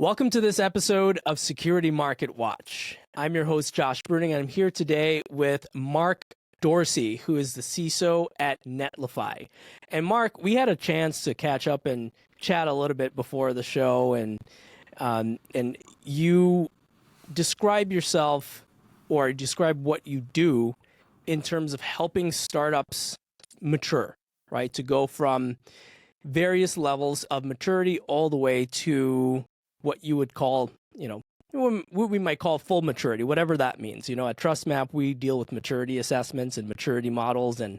Welcome to this episode of Security Market Watch. I'm your host, Josh Bruning, and I'm here today with Mark Dorsi, who is the CISO at Netlify. And Mark, we had a chance to catch up and chat a little bit before the show, and you describe yourself or describe what you do in terms of helping startups mature, right? To go from various levels of maturity all the way to what you would call, what we might call full maturity, whatever that means. At TrustMap, we deal with maturity assessments and maturity models, and,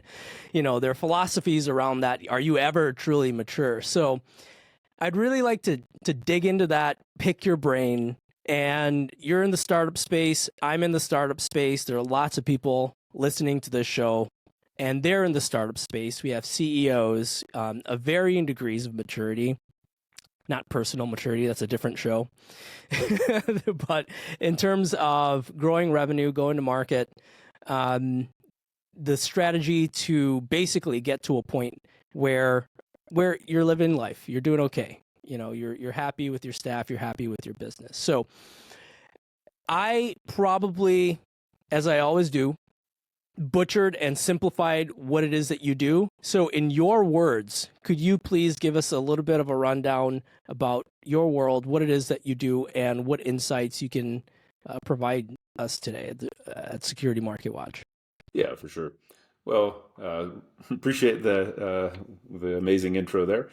there are philosophies around that. Are you ever truly mature? So I'd really like to dig into that, pick your brain. And you're in the startup space. I'm in the startup space. There are lots of people listening to this show, and they're in the startup space. We have CEOs of varying degrees of maturity. Not personal maturity, that's a different show. But in terms of growing revenue, going to market, the strategy to basically get to a point where you're living life, you're doing okay. You're happy with your staff, you're happy with your business. So I probably, as I always do, butchered and simplified what it is that you do. So in your words, could you please give us a little bit of a rundown about your world, what it is that you do, and what insights you can provide us today at Security Market Watch? Yeah, for sure. Well, appreciate the amazing intro there.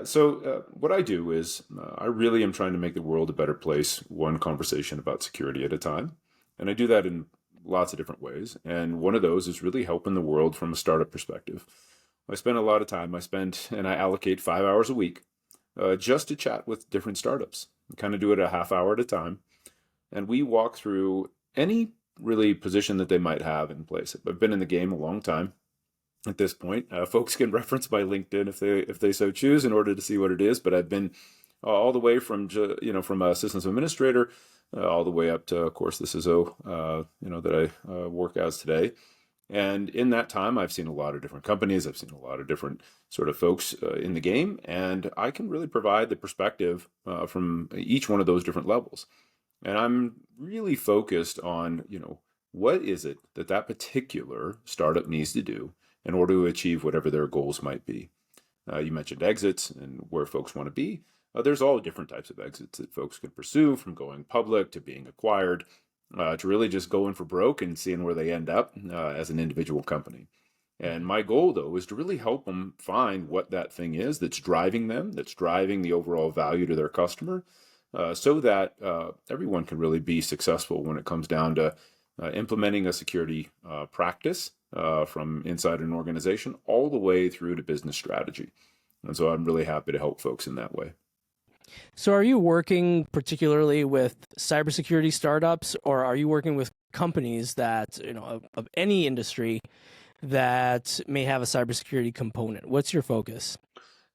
So what I do is I really am trying to make the world a better place, one conversation about security at a time. And I do that in lots of different ways. And one of those is really helping the world from a startup perspective. I spend a lot of time, and I allocate 5 hours a week just to chat with different startups. I kind of do it a half hour at a time. And we walk through any really position that they might have in place. I've been in the game a long time at this point. Folks can reference my LinkedIn if they so choose in order to see what it is. But I've been all the way from a systems administrator all the way up to, of course, the CISO that I work as today. And in that time, I've seen a lot of different companies. I've seen a lot of different sort of folks in the game, and I can really provide the perspective from each one of those different levels. And I'm really focused on, what is it that particular startup needs to do in order to achieve whatever their goals might be. You mentioned exits and where folks want to be. There's all different types of exits that folks can pursue, from going public to being acquired, to really just going for broke and seeing where they end up as an individual company. And my goal, though, is to really help them find what that thing is that's driving them, that's driving the overall value to their customer, so that everyone can really be successful when it comes down to implementing a security practice from inside an organization all the way through to business strategy. And so I'm really happy to help folks in that way. So are you working particularly with cybersecurity startups, or are you working with companies that, of any industry that may have a cybersecurity component? What's your focus?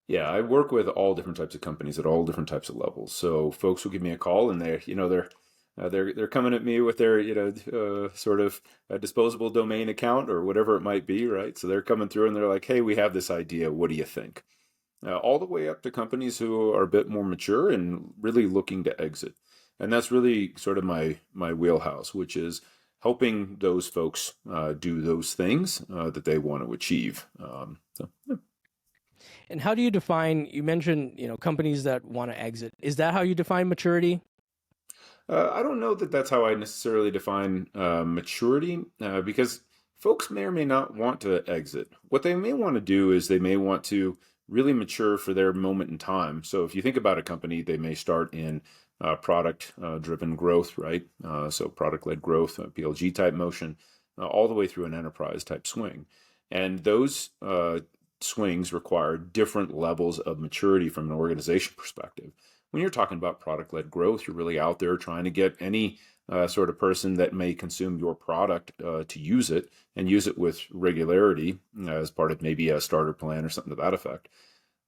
Yeah, I work with all different types of companies at all different types of levels. So folks will give me a call, and they're coming at me with their sort of a disposable domain account or whatever it might be, right? So they're coming through and they're like, "Hey, we have this idea. What do you think?" All the way up to companies who are a bit more mature and really looking to exit. And that's really sort of my wheelhouse, which is helping those folks do those things that they want to achieve. Yeah. And how do you define, you mentioned, companies that want to exit. Is that how you define maturity? I don't know that that's how I necessarily define maturity, because folks may or may not want to exit. What they may want to do is they may want to really mature for their moment in time. So if you think about a company, they may start in product-driven growth, right? So product-led growth, PLG type motion, all the way through an enterprise type swing. And those swings require different levels of maturity from an organization perspective. When you're talking about product-led growth, you're really out there trying to get any sort of person that may consume your product to use it and use it with regularity as part of maybe a starter plan or something to that effect.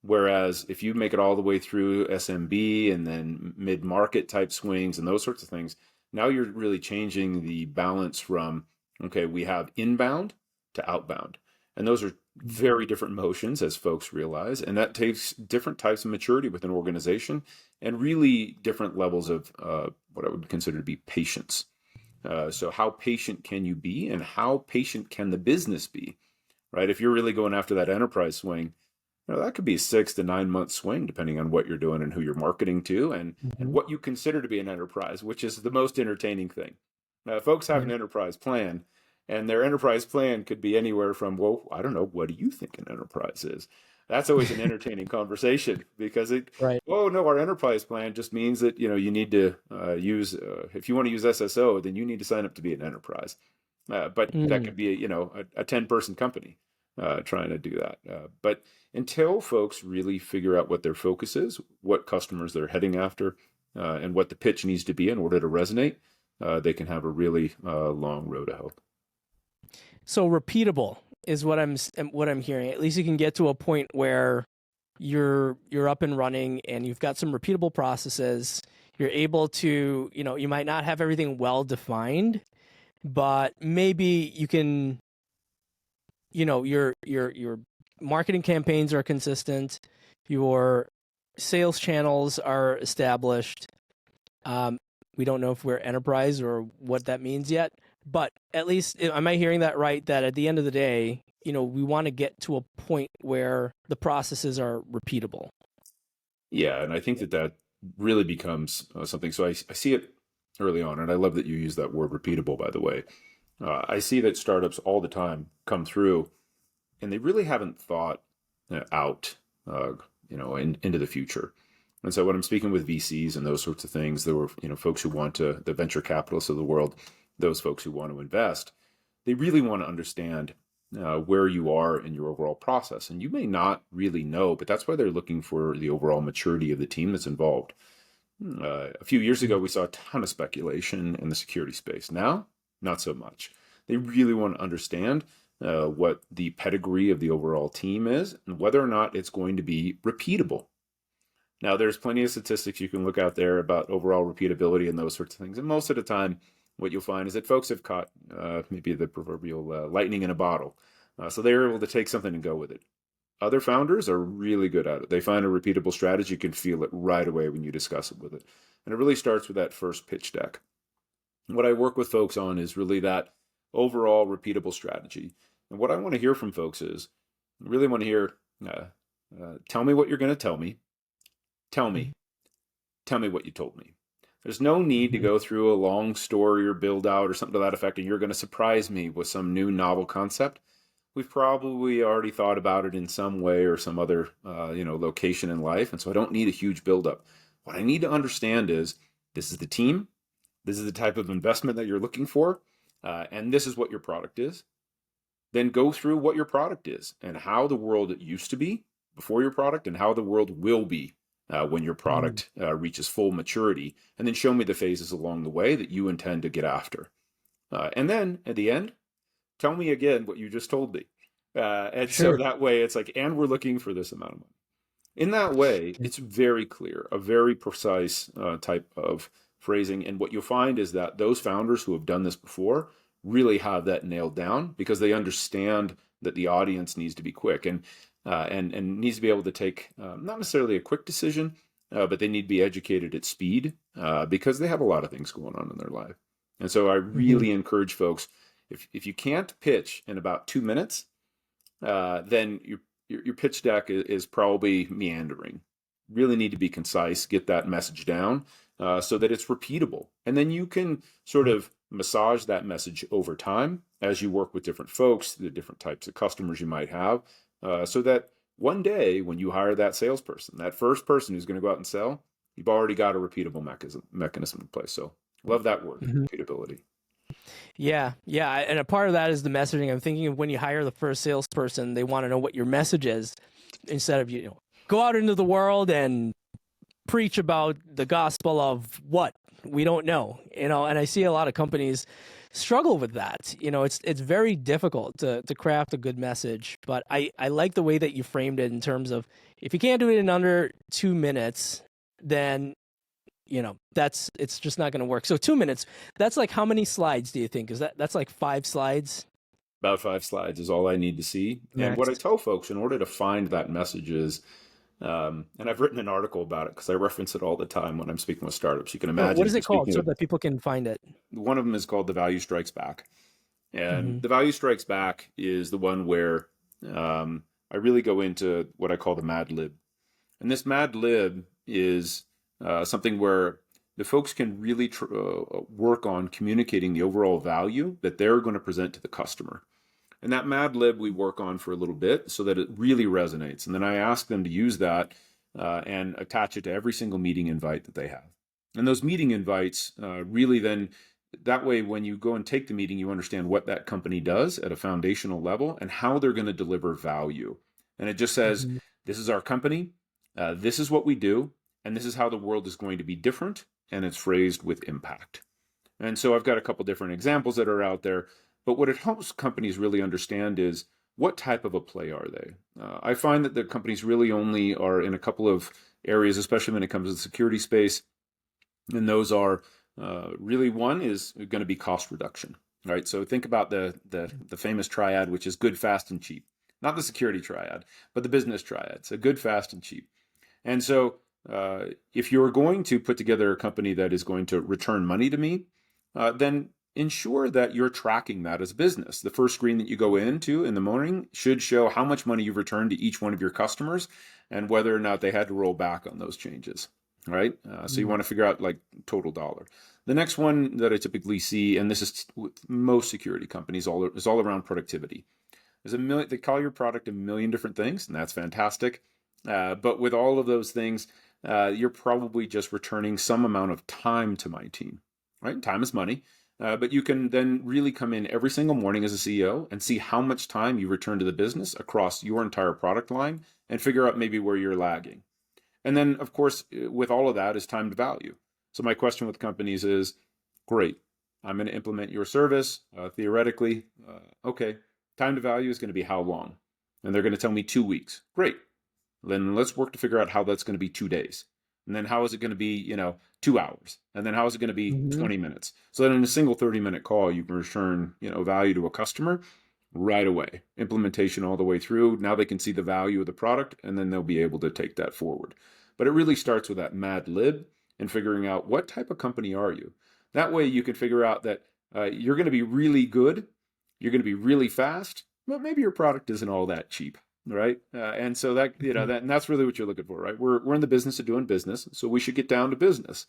Whereas if you make it all the way through SMB and then mid-market type swings and those sorts of things, now you're really changing the balance from, okay, we have inbound to outbound. And those are very different motions, as folks realize. And that takes different types of maturity within an organization and really different levels of what I would consider to be patience. So how patient can you be, and how patient can the business be, right? If you're really going after that enterprise swing, that could be a 6 to 9 month swing, depending on what you're doing and who you're marketing to, and Mhm. what you consider to be an enterprise, which is the most entertaining thing. Folks have an Yeah. enterprise plan, and their enterprise plan could be anywhere from, well, I don't know, what do you think an enterprise is? That's always an entertaining conversation because Right. oh no, our enterprise plan just means that you need to use if you want to use SSO, then you need to sign up to be an enterprise. But that Mm. could be a 10-person company trying to do that. But until folks really figure out what their focus is, what customers they're heading after, and what the pitch needs to be in order to resonate, they can have a really long road ahead. So repeatable is what I'm hearing. At least you can get to a point where you're up and running and you've got some repeatable processes. You're able to, you might not have everything well defined, but maybe you can, your marketing campaigns are consistent, your sales channels are established. Um, we don't know if we're enterprise or what that means yet, but at least, am I hearing that right? That at the end of the day, we want to get to a point where the processes are repeatable. Yeah, and I think that really becomes something. So I see it early on, and I love that you use that word repeatable, by the way. I see that startups all the time come through, and they really haven't thought out, into the future. And so when I'm speaking with VCs and those sorts of things, there were, folks who want to, the venture capitalists of the world, those folks who want to invest, they really want to understand where you are in your overall process. And you may not really know, but that's why they're looking for the overall maturity of the team that's involved. A few years ago, we saw a ton of speculation in the security space. Now, not so much. They really want to understand what the pedigree of the overall team is and whether or not it's going to be repeatable. Now, there's plenty of statistics you can look out there about overall repeatability and those sorts of things. And most of the time, what you'll find is that folks have caught maybe the proverbial lightning in a bottle. So they're able to take something and go with it. Other founders are really good at it. They find a repeatable strategy. You can feel it right away when you discuss it with it. And it really starts with that first pitch deck. What I work with folks on is really that overall repeatable strategy. And what I want to hear from folks is, I really want to hear, tell me what you're going to tell me. Tell me. Tell me what you told me. There's no need to Mhm. go through a long story or build out or something to that effect, and you're going to surprise me with some new novel concept. We've probably already thought about it in some way or some other, location in life, and so I don't need a huge buildup. What I need to understand is this is the team, this is the type of investment that you're looking for, and this is what your product is. Then go through what your product is and how the world used to be before your product and how the world will be when your Mhm. product reaches full maturity. And then show me the phases along the way that you intend to get after. And then at the end, tell me again what you just told me. And so Sure. that way it's like, and we're looking for this amount of money. In that way, it's very clear, a very precise type of phrasing. And what you'll find is that those founders who have done this before really have that nailed down because they understand that the audience needs to be quick and needs to be able to take not necessarily a quick decision, but they need to be educated at speed because they have a lot of things going on in their life. And so I Mhm. really encourage folks, if you can't pitch in about 2 minutes, then your pitch deck is probably meandering. Really need to be concise, get that message down so that it's repeatable. And then you can sort of massage that message over time as you work with different folks, the different types of customers you might have, so that one day when you hire that salesperson, that first person who's going to go out and sell, you've already got a repeatable mechanism in place. So love that word, Mhm. repeatability. Yeah, yeah, and a part of that is the messaging. I'm thinking of when you hire the first salesperson, they want to know what your message is instead of go out into the world and preach about the gospel of what we don't know. And I see a lot of companies struggle with that. It's very difficult to craft a good message. But I like the way that you framed it in terms of if you can't do it in under 2 minutes, then it's just not going to work. So 2 minutes, that's like how many slides do you think? That's like 5 slides? About 5 slides is all I need to see. And what I Max. tell folks in order to find that message is, and I've written an article about it because I reference it all the time when I'm speaking with startups. You can Oh, imagine what if is you're it called speaking so with that people can find it? one of them is called The Value Strikes Back. And Hmm. The Value Strikes Back is the one where I really go into what I call the Mad Lib. And this Mad Lib is something where the folks can really work on communicating the overall value that they're going to present to the customer. And that Mad Lib we work on for a little bit so that it really resonates. And then I ask them to use that and attach it to every single meeting invite that they have. And those meeting invites really then, that way, when you go and take the meeting, you understand what that company does at a foundational level and how they're going to deliver value. And it just says, Hmm. this is our company, this is what we do, and this is how the world is going to be different. And it's phrased with impact. And so I've got a couple different examples that are out there. But what it helps companies really understand is what type of a play are they? I find that the companies really only are in a couple of areas, especially when it comes to the security space. And those are really one is going to be cost reduction, right? So think about the famous triad, which is good, fast, and cheap. Not the security triad, but the business triad. So good, fast, and cheap. And so if you're going to put together a company that is going to return money to me, then ensure that you're tracking that as a business. The first screen that you go into in the morning should show how much money you've returned to each one of your customers and whether or not they had to roll back on those changes, right? So you want to figure out like total dollar. The next one that I typically see, and this is with most security companies, is all around productivity. There's a million, they call your product a million different things, and that's fantastic. But with all of those things, you're probably just returning some amount of time to my team, right? Time is money. But you can then really come in every single morning as a CEO and see how much time you return to the business across your entire product line and figure out maybe where you're lagging. And then, of course, with all of that is time to value. So my question with companies is, great, I'm going to implement your service, theoretically. Okay, time to value is going to be how long? And they're going to tell me 2 weeks. Great. Then let's work to figure out how that's going to be 2 days. And then how is it going to be, 2 hours? And then how is it going to be Hmm. 20 minutes? So that in a single 30-minute call, you can return, value to a customer right away. Implementation all the way through. Now they can see the value of the product and then they'll be able to take that forward. But it really starts with that Mad Lib and figuring out what type of company are you. That way you can figure out that you're going to be really good, you're going to be really fast, but maybe your product isn't all that cheap, right? And so that and that's really what you're looking for, right? We're in the business of doing business, so we should get down to business,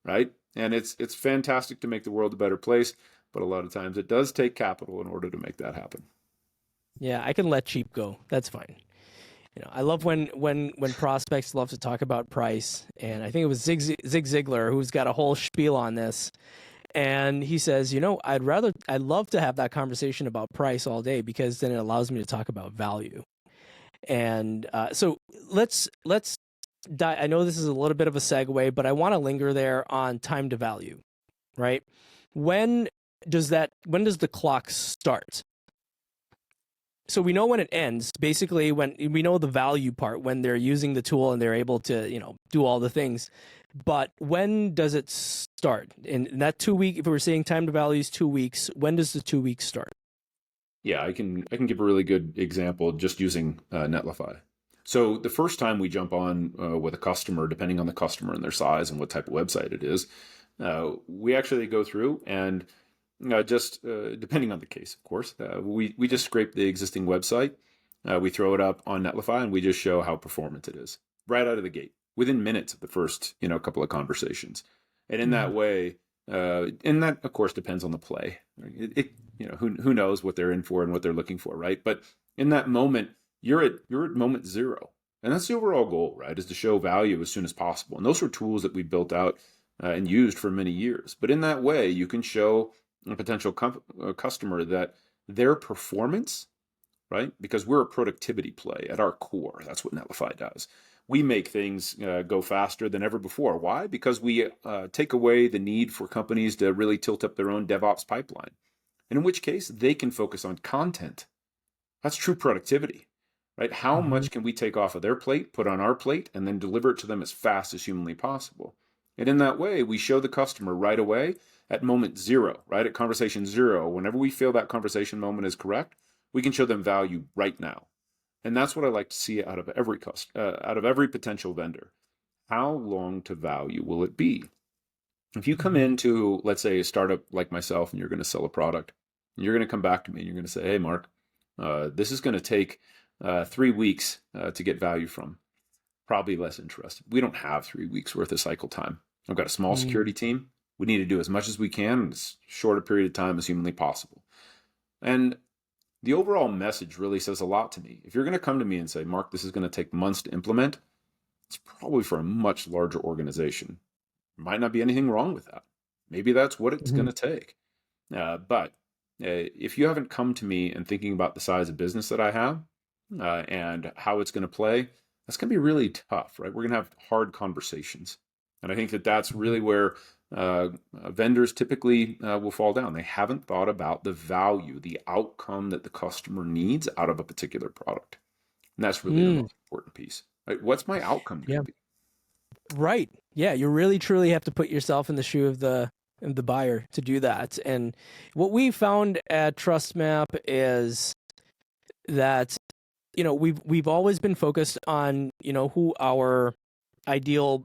right? And it's fantastic to make the world a better place, but a lot of times it does take capital in order to make that happen. Yeah, I can let cheap go. That's fine. I love when prospects love to talk about price, and I think it was Zig Ziglar who's got a whole spiel on this. And he says, I'd love to have that conversation about price all day because then it allows me to talk about value. And so let's I know this is a little bit of a segue, but I want to linger there on time to value, right? When when does the clock start? So we know when it ends, basically when we know the value part, when they're using the tool and they're able to, do all the things. But when does it start? In that 2 week, if we're saying time to value is 2 weeks, when does the 2 weeks start? Yeah, I can give a really good example just using Netlify. So the first time we jump on with a customer, depending on the customer and their size and what type of website it is, we actually go through and just depending on the case, of course, we just scrape the existing website, we throw it up on Netlify, and we just show how performant it is right out of the gate within minutes of the first couple of conversations, and in that Mhm. way, and that of course depends on the play. Who knows what they're in for and what they're looking for, right? But in that moment, you're at moment zero, and that's the overall goal, right? Is to show value as soon as possible, and those are tools that we built out and used for many years. But in that way, you can show a potential customer that their performance, right? Because we're a productivity play at our core. That's what Netlify does. We make things go faster than ever before. Why? Because we take away the need for companies to really tilt up their own DevOps pipeline. And in which case, they can focus on content. That's true productivity, right? How Mhm. much can we take off of their plate, put on our plate, and then deliver it to them as fast as humanly possible? And in that way, we show the customer right away at moment zero, right? At conversation zero, whenever we feel that conversation moment is correct, we can show them value right now. And that's what I like to see out of out of every potential vendor. How long to value will it be? If you come into, let's say, a startup like myself, and you're going to sell a product, and you're going to come back to me and you're going to say, hey, Mark, this is going to take 3 weeks to get value from. Probably less interested. We don't have 3 weeks worth of cycle time. I've got a small security team. We need to do as much as we can in as short a period of time as humanly possible. And the overall message really says a lot to me. If you're going to come to me and say, Mark, this is going to take months to implement, it's probably for a much larger organization. There might not be anything wrong with that. Maybe that's what it's going to take. But if you haven't come to me and thinking about the size of business that I have and how it's going to play, that's going to be really tough, right? We're going to have hard conversations. And I think that that's really where vendors typically will fall down. They haven't thought about the value, the outcome that the customer needs out of a particular product. And that's really the most important piece. Right? What's my outcome going to be? Right. Yeah, you really truly have to put yourself in the shoe of the buyer to do that. And what we found at TrustMap is that we've always been focused on who our ideal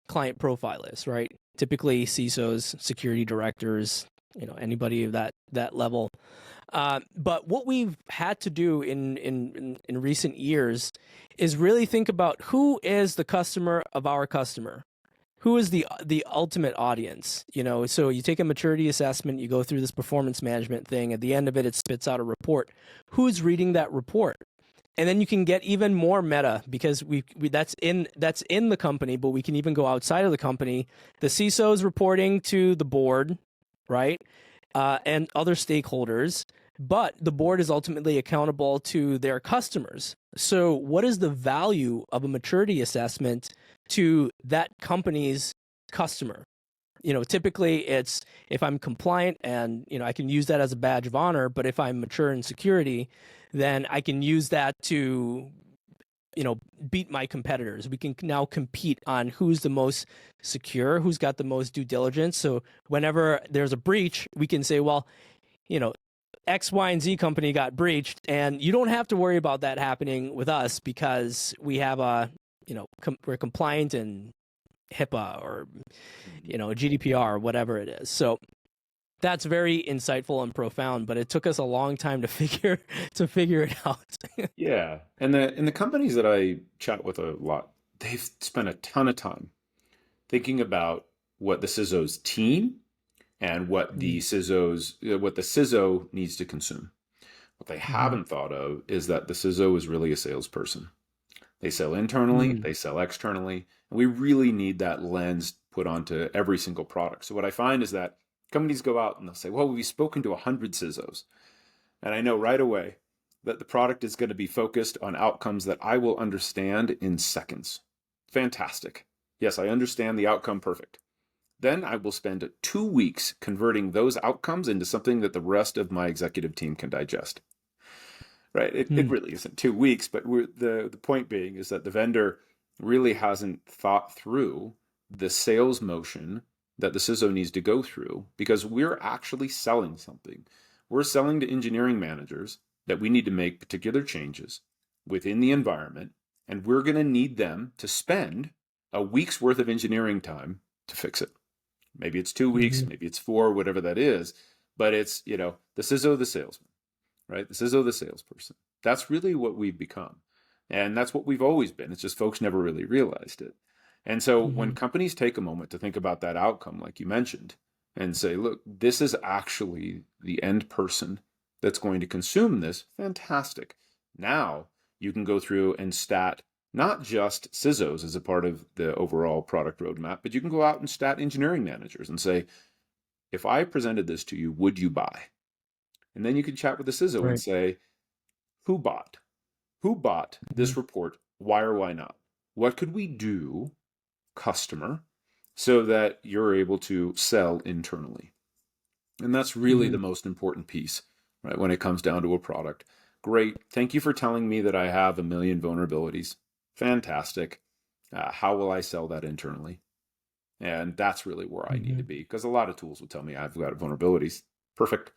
client profile is, right? Typically CISOs, security directors, anybody of that level. But what we've had to do in recent years is really think about who is the customer of our customer. Who is the ultimate audience? So you take a maturity assessment, you go through this performance management thing. At the end of it, it spits out a report. Who's reading that report? And then you can get even more meta because that's in the company, but we can even go outside of the company. The CISO is reporting to the board, right, and other stakeholders. But the board is ultimately accountable to their customers. So what is the value of a maturity assessment to that company's customer? Typically it's if I'm compliant and, I can use that as a badge of honor, but if I'm mature in security, then I can use that to, beat my competitors. We can now compete on who's the most secure, who's got the most due diligence. So whenever there's a breach, we can say, well, X, Y, and Z company got breached, and you don't have to worry about that happening with us because we have we're compliant in HIPAA or, GDPR or whatever it is. So that's very insightful and profound, but it took us a long time to figure it out. Yeah. And the companies that I chat with a lot, they've spent a ton of time thinking about what the CISO's team and what the CISO needs to consume. What they haven't thought of is that the CISO is really a salesperson. They sell internally, they sell externally, and we really need that lens put onto every single product. So what I find is that companies go out and they'll say, well, we've spoken to 100 CISOs. And I know right away that the product is going to be focused on outcomes that I will understand in seconds. Fantastic. Yes, I understand the outcome perfect. Then I will spend 2 weeks converting those outcomes into something that the rest of my executive team can digest. Right? It really isn't 2 weeks, but the point being is that the vendor really hasn't thought through the sales motion that the CISO needs to go through because we're actually selling something. We're selling to engineering managers that we need to make particular changes within the environment, and we're going to need them to spend a week's worth of engineering time to fix it. Maybe it's 2 weeks, maybe it's 4, whatever that is, but it's, the CISO, the salesman, right? The CISO, the salesperson. That's really what we've become. And that's what we've always been. It's just folks never really realized it. And so when companies take a moment to think about that outcome, like you mentioned, and say, look, this is actually the end person that's going to consume this, fantastic. Now you can go through and stat not just CISOs as a part of the overall product roadmap, but you can go out and stat engineering managers and say, if I presented this to you, would you buy? And then you can chat with the CISO and say, who bought? Who bought this report? Why or why not? What could we do, customer, so that you're able to sell internally? And that's really the most important piece, right? When it comes down to a product. Great. Thank you for telling me that I have 1 million vulnerabilities. Fantastic. How will I sell that internally? And that's really where I need to Mhm. be, because a lot of tools will tell me I've got vulnerabilities. Perfect.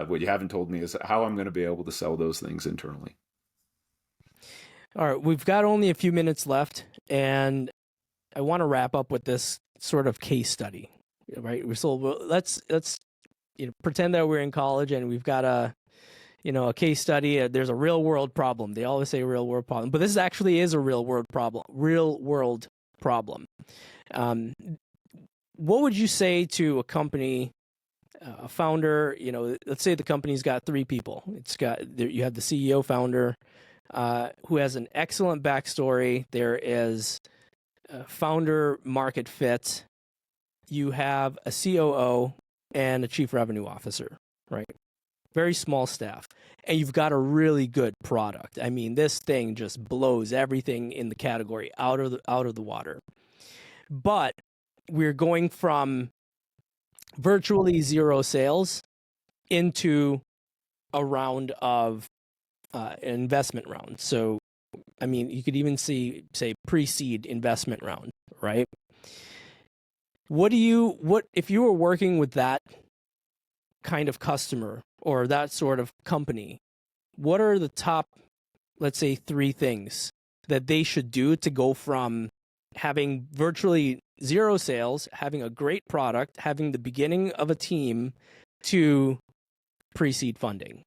What you haven't told me is how I'm going to be able to sell those things internally. All right, we've got only a few minutes left, and I want to wrap up with this sort of case study, right? So let's pretend that we're in college and we've got a case study. There's a real world problem. They always say real world problem, but this actually is a real world problem. Real world problem. Um, what would you say to a company, a founder? Let's say the company's got three people. You have the CEO, founder, who has an excellent backstory. There is a founder market fit. You have a COO and a chief revenue officer, right? Very small staff. And you've got a really good product. I mean, this thing just blows everything in the category out of the water. But we're going from virtually zero sales into a round of investment round. So, I mean, you could even say pre-seed investment round, right? What if you were working with that kind of customer or that sort of company? What are the top, let's say, three things that they should do to go from having virtually zero sales, having a great product, having the beginning of a team, to pre-seed funding?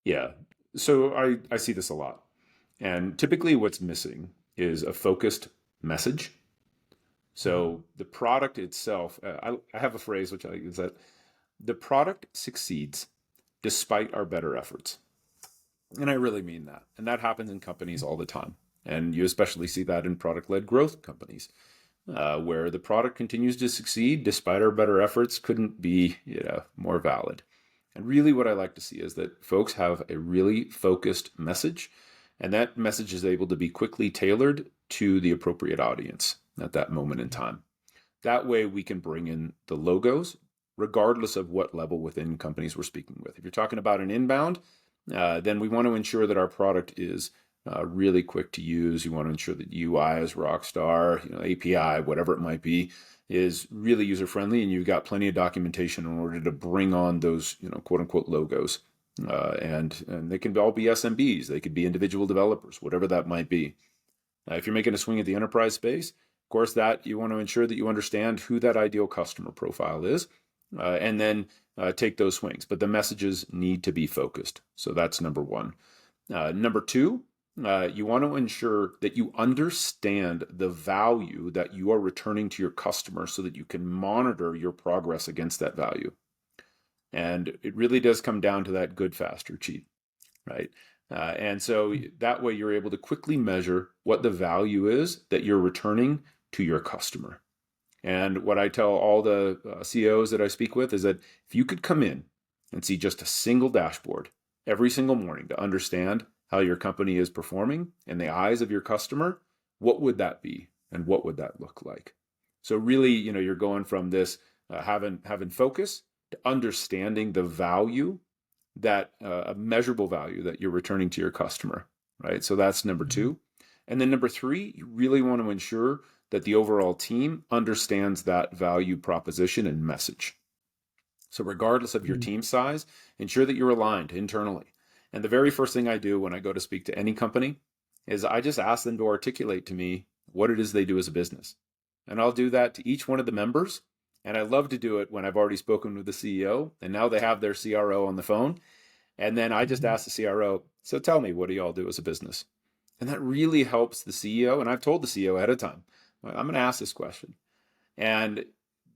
Yeah. So I see this a lot. And typically what's missing is a focused message. So the product itself, I have a phrase which I like, is that the product succeeds despite our better efforts. And I really mean that. And that happens in companies all the time. And you especially see that in product-led growth companies, where the product continues to succeed despite our better efforts couldn't be more valid. And really what I like to see is that folks have a really focused message, and that message is able to be quickly tailored to the appropriate audience at that moment in time. That way we can bring in the logos, regardless of what level within companies we're speaking with. If you're talking about an inbound, then we want to ensure that our product is really quick to use. You want to ensure that UI is rockstar, API, whatever it might be, is really user friendly, and you've got plenty of documentation in order to bring on those, quote unquote logos. And they can all be SMBs, they could be individual developers, whatever that might be. If you're making a swing at the enterprise space, of course, that you want to ensure that you understand who that ideal customer profile is, and then take those swings. But the messages need to be focused. So that's number one. Number two, you want to ensure that you understand the value that you are returning to your customer so that you can monitor your progress against that value. And it really does come down to that good, fast, or cheap, right? And so that way you're able to quickly measure what the value is that you're returning to your customer. And what I tell all the CEOs that I speak with is that if you could come in and see just a single dashboard every single morning to understand how your company is performing in the eyes of your customer, what would that be and what would that look like? So really, you're going from this having focus to understanding the value, that a measurable value that you're returning to your customer, right? So that's number two. And then number three, you really want to ensure that the overall team understands that value proposition and message. So regardless of your team size, ensure that you're aligned internally. And the very first thing I do when I go to speak to any company is I just ask them to articulate to me what it is they do as a business. And I'll do that to each one of the members. And I love to do it when I've already spoken with the CEO and now they have their CRO on the phone. And then I just ask the CRO, so tell me, what do y'all do as a business? And that really helps the CEO. And I've told the CEO ahead of time, I'm going to ask this question. And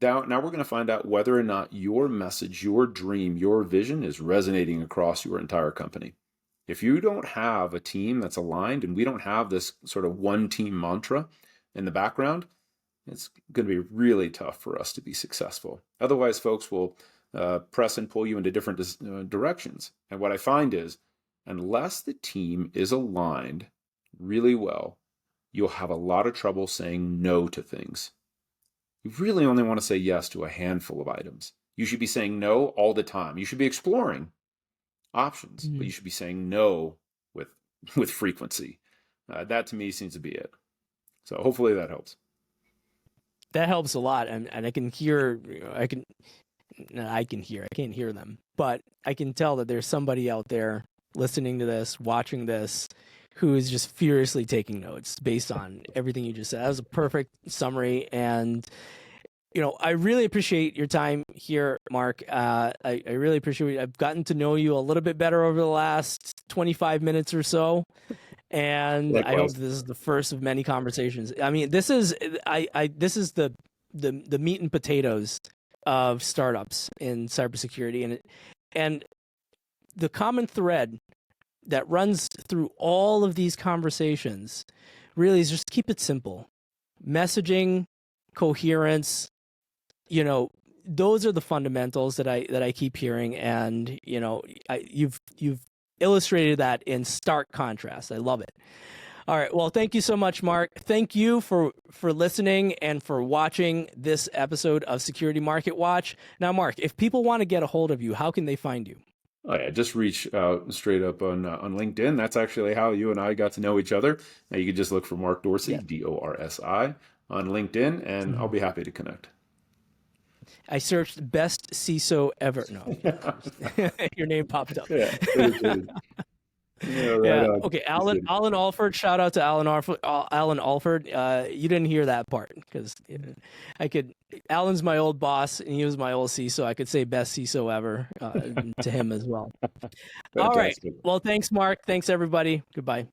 now we're going to find out whether or not your message, your dream, your vision is resonating across your entire company. If you don't have a team that's aligned and we don't have this sort of one team mantra in the background, it's going to be really tough for us to be successful. Otherwise, folks will press and pull you into different directions. And what I find is, unless the team is aligned really well, you'll have a lot of trouble saying no to things. You really only want to say yes to a handful of items. You should be saying no all the time. You should be exploring options, but you should be saying no with with frequency. That to me seems to be it. So hopefully that helps. That helps a lot, and I can hear. I can hear. I can't hear them, but I can tell that there's somebody out there listening to this, watching this, who is just furiously taking notes based on everything you just said. That was a perfect summary, and I really appreciate your time here, Mark. I really appreciate it. I've gotten to know you a little bit better over the last 25 minutes or so. And I hope Likewise. this is the first of many conversations. I mean, this is this is the meat and potatoes of startups in cybersecurity, and the common thread that runs through all of these conversations really is just keep it simple. Messaging, coherence, those are the fundamentals that I keep hearing, and you've illustrated that in stark contrast. I love it. All right. Well, thank you so much, Mark. Thank you for listening and for watching this episode of Security Market Watch. Now, Mark, if people want to get a hold of you, how can they find you? Oh yeah, just reach out straight up on LinkedIn. That's actually how you and I got to know each other. Now you can just look for Mark Dorsi, Yeah. Dorsi, on LinkedIn, and I'll be happy to connect. I searched best CISO ever. No, your name popped up. Yeah. Yeah, right Yeah. on. Okay. Alan Alford. Shout out to Alan Alford. Alan Alford. You didn't hear that part because I could. Alan's my old boss, and he was my old CISO. I could say best CISO ever to him as well. All right. Fantastic. Well, thanks, Mark. Thanks, everybody. Goodbye.